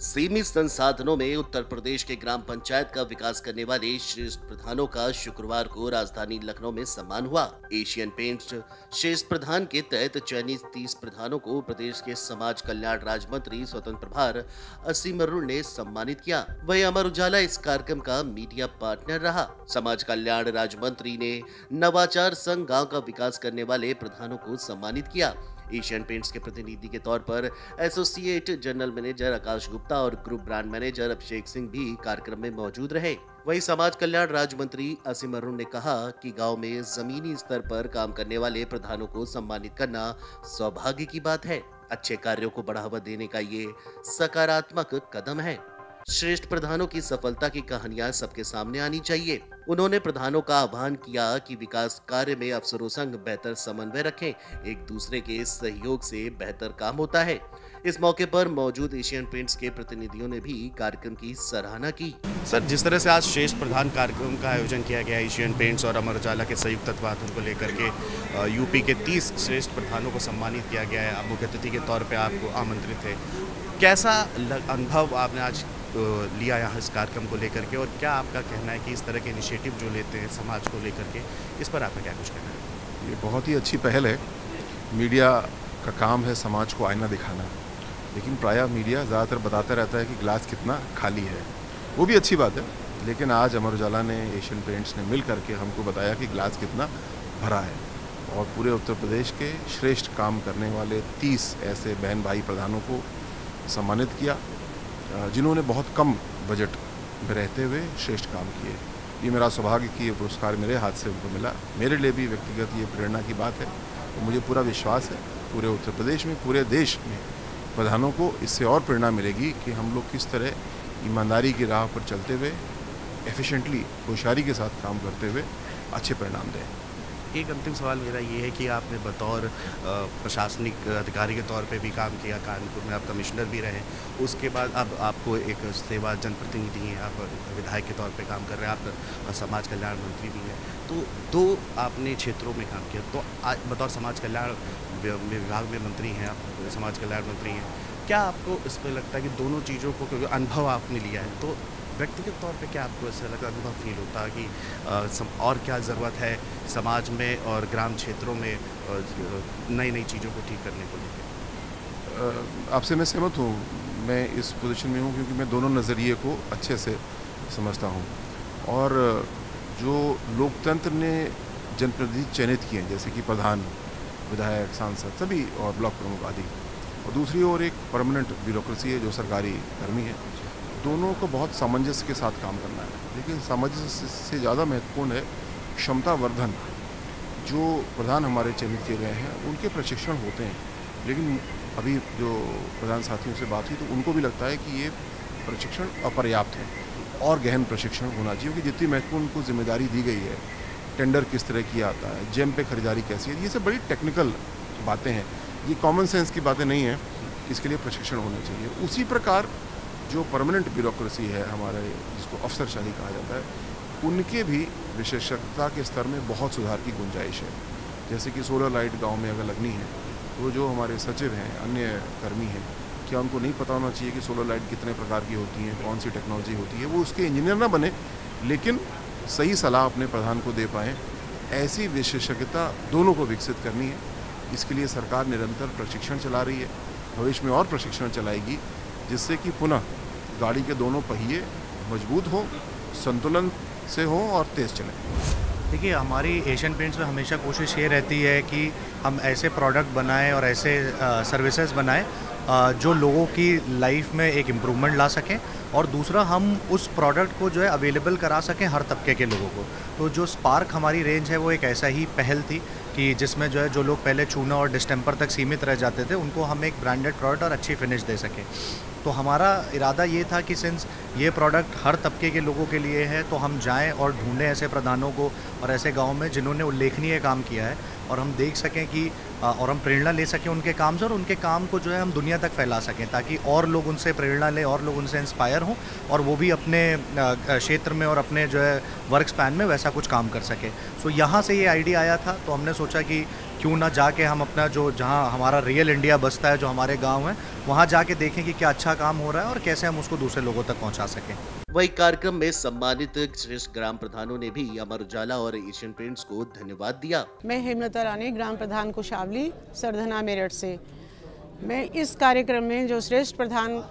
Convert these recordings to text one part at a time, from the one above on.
सीमित संसाधनों में उत्तर प्रदेश के ग्राम पंचायत का विकास करने वाले श्रेष्ठ प्रधानों का शुक्रवार को राजधानी लखनऊ में सम्मान हुआ। एशियन पेंट्स श्रेष्ठ प्रधान के तहत चयनित 30 प्रधानों को प्रदेश के समाज कल्याण राज्य मंत्री स्वतंत्र प्रभार असीम अरुण ने सम्मानित किया। वहीं अमर उजाला इस कार्यक्रम का मीडिया पार्टनर रहा। समाज कल्याण राज्य मंत्री ने नवाचार संघ गाँव का विकास करने वाले प्रधानों को सम्मानित किया। एशियन पेंट्स के प्रतिनिधि के तौर पर एसोसिएट जनरल मैनेजर आकाश गुप्ता और group brand manager Abhishek Singh भी कार्यक्रम में मौजूद रहे। वहीं समाज कल्याण राज्य मंत्री असीम अरुण ने कहा कि गांव में जमीनी स्तर पर काम करने वाले प्रधानों को सम्मानित करना सौभाग्य की बात है। अच्छे कार्यों को बढ़ावा देने का ये सकारात्मक कदम है। श्रेष्ठ प्रधानों की सफलता की कहानियां सबके सामने आनी चाहिए। उन्होंने प्रधानों का आह्वान किया कि विकास कार्य में अफसरों संग बेहतर समन्वय रखें। एक दूसरे के सहयोग से बेहतर काम होता है। इस मौके पर मौजूद एशियन पेंट्स के प्रतिनिधियों ने भी कार्यक्रम की सराहना की। सर, जिस तरह से आज श्रेष्ठ प्रधान कार्यक्रम का आयोजन किया गया एशियन पेंट्स और अमर उजाला के संयुक्त तत्वाधान को लेकर के यूपी के 30 श्रेष्ठ प्रधानों को सम्मानित किया गया है। आप मुख्य अतिथि के तौर पर आपको आमंत्रित थे। कैसा अनुभव आपने आज लिया यहाँ इस कार्यक्रम को लेकर के, और क्या आपका कहना है कि इस तरह के इनिशिएटिव जो लेते हैं समाज को लेकर के, इस पर आपका क्या कुछ कहना है? ये बहुत ही अच्छी पहल है। मीडिया का काम है समाज को आईना दिखाना, लेकिन प्रायः मीडिया ज़्यादातर बताता रहता है कि गिलास कितना खाली है। वो भी अच्छी बात है, लेकिन आज अमर उजाला ने, एशियन पेंट्स ने मिल करके हमको बताया कि गिलास कितना भरा है। और पूरे उत्तर प्रदेश के श्रेष्ठ काम करने वाले 30 ऐसे बहन भाई प्रधानों को सम्मानित किया जिन्होंने बहुत कम बजट में रहते हुए श्रेष्ठ काम किए। ये मेरा सौभाग्य कि ये पुरस्कार मेरे हाथ से उनको मिला। मेरे लिए भी व्यक्तिगत ये प्रेरणा की बात है। तो मुझे पूरा विश्वास है पूरे उत्तर प्रदेश में, पूरे देश में प्रधानों को इससे और प्रेरणा मिलेगी कि हम लोग किस तरह ईमानदारी की राह पर चलते हुए एफिशिएंटली, होशियारी के साथ काम करते हुए अच्छे परिणाम दें। एक अंतिम सवाल मेरा ये है कि आपने बतौर प्रशासनिक अधिकारी के तौर पे भी काम किया, कानपुर में आप कमिश्नर भी रहे, उसके बाद अब आपको एक सेवा जनप्रतिनिधि हैं, आप विधायक के तौर पे काम कर रहे हैं, आप समाज कल्याण मंत्री भी हैं। तो 2 आपने क्षेत्रों में काम किया, तो आज बतौर समाज कल्याण विभाग में मंत्री हैं, आप समाज कल्याण मंत्री हैं, क्या आपको इस पर लगता है कि दोनों चीज़ों को क्योंकि अनुभव आपने लिया है, तो व्यक्तिगत तौर पे क्या आपको ऐसा लगा, अनुभव फील होता है कि और क्या ज़रूरत है समाज में और ग्राम क्षेत्रों में नई नई चीज़ों को ठीक करने को लेकर? आपसे मैं सहमत हूँ। मैं इस पोजीशन में हूँ क्योंकि मैं दोनों नज़रिए को अच्छे से समझता हूँ। और जो लोकतंत्र ने जनप्रतिनिधि चयनित किए हैं, जैसे कि प्रधान, विधायक, सांसद सभी और ब्लॉक प्रमुख आदि, और दूसरी ओर एक परमानेंट ब्यूरोक्रेसी है जो सरकारी कर्मी है, दोनों को बहुत सामंजस्य के साथ काम करना है। लेकिन सामंजस्य से ज़्यादा महत्वपूर्ण है क्षमता वर्धन। जो प्रधान हमारे चयनित किए गए हैं उनके प्रशिक्षण होते हैं, लेकिन अभी जो प्रधान साथियों से बात हुई तो उनको भी लगता है कि ये प्रशिक्षण अपर्याप्त है और गहन प्रशिक्षण होना चाहिए। क्योंकि जितनी महत्वपूर्ण उनको जिम्मेदारी दी गई है, टेंडर किस तरह किया आता है, जेम पे खरीदारी कैसी है, ये सब बड़ी टेक्निकल बातें हैं, ये कॉमन सेंस की बातें नहीं हैं। इसके लिए प्रशिक्षण होना चाहिए। उसी प्रकार जो परमानेंट ब्यूरोक्रेसी है हमारे, जिसको अफसरशाही कहा जाता है, उनके भी विशेषज्ञता के स्तर में बहुत सुधार की गुंजाइश है। जैसे कि सोलर लाइट गांव में अगर लगनी है तो जो हमारे सचिव हैं, अन्य कर्मी हैं, क्या उनको नहीं पता होना चाहिए कि सोलर लाइट कितने प्रकार की होती हैं, कौन सी टेक्नोलॉजी होती है? वो उसके इंजीनियर ना बने, लेकिन सही सलाह अपने प्रधान को दे पाएँ। ऐसी विशेषज्ञता दोनों को विकसित करनी है। इसके लिए सरकार निरंतर प्रशिक्षण चला रही है, भविष्य में और प्रशिक्षण चलाएगी, जिससे कि पुनः गाड़ी के दोनों पहिए मजबूत हों, संतुलन से हों और तेज़ चलें। देखिए, हमारी एशियन पेंट्स में हमेशा कोशिश ये रहती है कि हम ऐसे प्रोडक्ट बनाएं और ऐसे सर्विसेज बनाएं जो लोगों की लाइफ में एक इम्प्रूवमेंट ला सकें, और दूसरा हम उस प्रोडक्ट को जो है अवेलेबल करा सकें हर तबके के लोगों को। तो जो स्पार्क हमारी रेंज है वो एक ऐसा ही पहल थी कि जिसमें जो है जो लोग पहले चूना और डिस्टेम्पर तक सीमित रह जाते थे उनको हम एक ब्रांडेड प्रोडक्ट और अच्छी फिनिश दे सकें। तो हमारा इरादा ये था कि सिंस ये प्रोडक्ट हर तबके के लोगों के लिए है, तो हम जाएं और ढूंढें ऐसे प्रधानों को और ऐसे गांव में जिन्होंने उल्लेखनीय काम किया है, और हम देख सकें कि और हम प्रेरणा ले सकें उनके काम से, और उनके काम को जो है हम दुनिया तक फैला सकें, ताकि और लोग उनसे प्रेरणा लें, और लोग उनसे इंस्पायर हों, और वो भी अपने क्षेत्र में और अपने जो है वर्क स्पैन में वैसा कुछ काम कर सकें। सो यहाँ से ये आइडिया आया था। तो हमने सोचा कि क्यों ना जाके हम अपना जो जहाँ हमारा रियल इंडिया बसता है, जो हमारे गांव है, वहाँ जाके देखें कि क्या अच्छा काम हो रहा है और कैसे हम उसको दूसरे लोगों तक पहुँचा सकें। वही कार्यक्रम में सम्मानित श्रेष्ठ ग्राम प्रधानों ने भी अमर उजाला और एशियन पेंट्स को धन्यवाद दिया। मैं हेमलता रानी, ग्राम प्रधान कुशावली, सरधना, मेरठ से। मैं इस कार्यक्रम में जो श्रेष्ठ प्रधान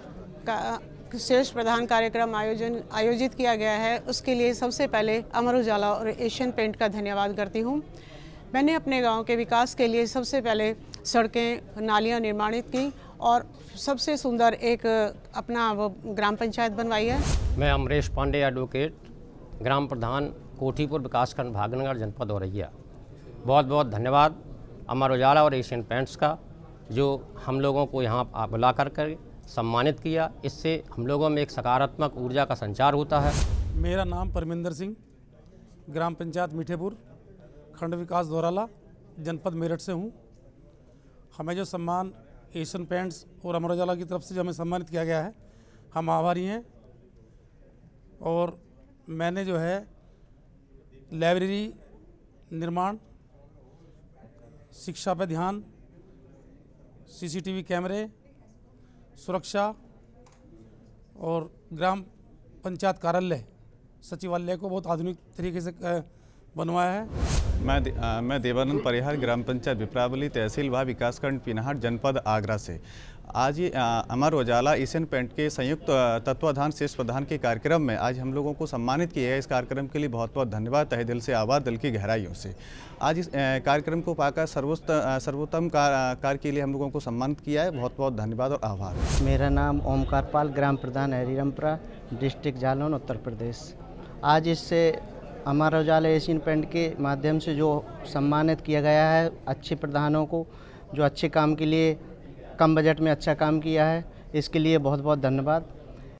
कार्यक्रम आयोजित किया गया है, उसके लिए सबसे पहले अमर उजाला और एशियन पेंट का धन्यवाद करती हूँ। मैंने अपने गांव के विकास के लिए सबसे पहले सड़कें, नालियाँ निर्माणित की और सबसे सुंदर एक अपना वो ग्राम पंचायत बनवाई है। मैं अमरेश पांडे, एडवोकेट, ग्राम प्रधान, कोठीपुर विकासखंड, भागनगर, जनपद औरैया। बहुत बहुत धन्यवाद अमर उजाला और एशियन पेंट्स का, जो हम लोगों को यहाँ बुला कर सम्मानित किया। इससे हम लोगों में एक सकारात्मक ऊर्जा का संचार होता है। मेरा नाम परमिंदर सिंह, ग्राम पंचायत मीठेपुर, खंड विकास दोराला, जनपद मेरठ से हूँ। हमें जो सम्मान एशियन पेंट्स और अमर उजाला की तरफ से जो हमें सम्मानित किया गया है, हम आभारी हैं। और मैंने जो है लाइब्रेरी निर्माण, शिक्षा पर ध्यान, CCTV कैमरे, सुरक्षा और ग्राम पंचायत कार्यालय, सचिवालय को बहुत आधुनिक तरीके से बनवाया है। मैं देवानंद परिहार, ग्राम पंचायत विप्रावली, तहसील व विकासखंड पिनहाट, जनपद आगरा से। आज ये अमर उजाला एशियन पेंट के संयुक्त तत्वाधान श्रेष्ठ प्रधान के कार्यक्रम में आज हम लोगों को सम्मानित किया है। इस कार्यक्रम के लिए बहुत बहुत धन्यवाद, तहे दिल से आभार, दिल की गहराइयों से। आज इस कार्यक्रम को पाकर सर्वोत्तम कार्य के लिए हम लोगों को सम्मानित किया है। बहुत बहुत धन्यवाद और आभार। मेरा नाम ओमकार पाल, ग्राम प्रधान हरिरामपुरा, डिस्ट्रिक्ट जालौन, उत्तर प्रदेश। आज इससे अमर उजाला एशियन पेंट के माध्यम से जो सम्मानित किया गया है अच्छे प्रधानों को, जो अच्छे काम के लिए कम बजट में अच्छा काम किया है, इसके लिए बहुत बहुत धन्यवाद।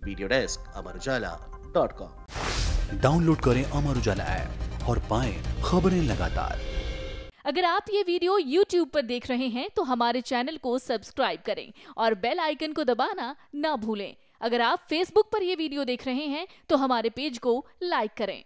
Video desk amarujala.com। डाउनलोड करें अमर उजाला ऐप और पाएं खबरें लगातार। अगर आप ये वीडियो YouTube पर देख रहे हैं तो हमारे चैनल को सब्सक्राइब करें और बेल आइकन को दबाना ना भूलें। अगर आप Facebook पर ये वीडियो देख रहे हैं तो हमारे पेज को लाइक करें।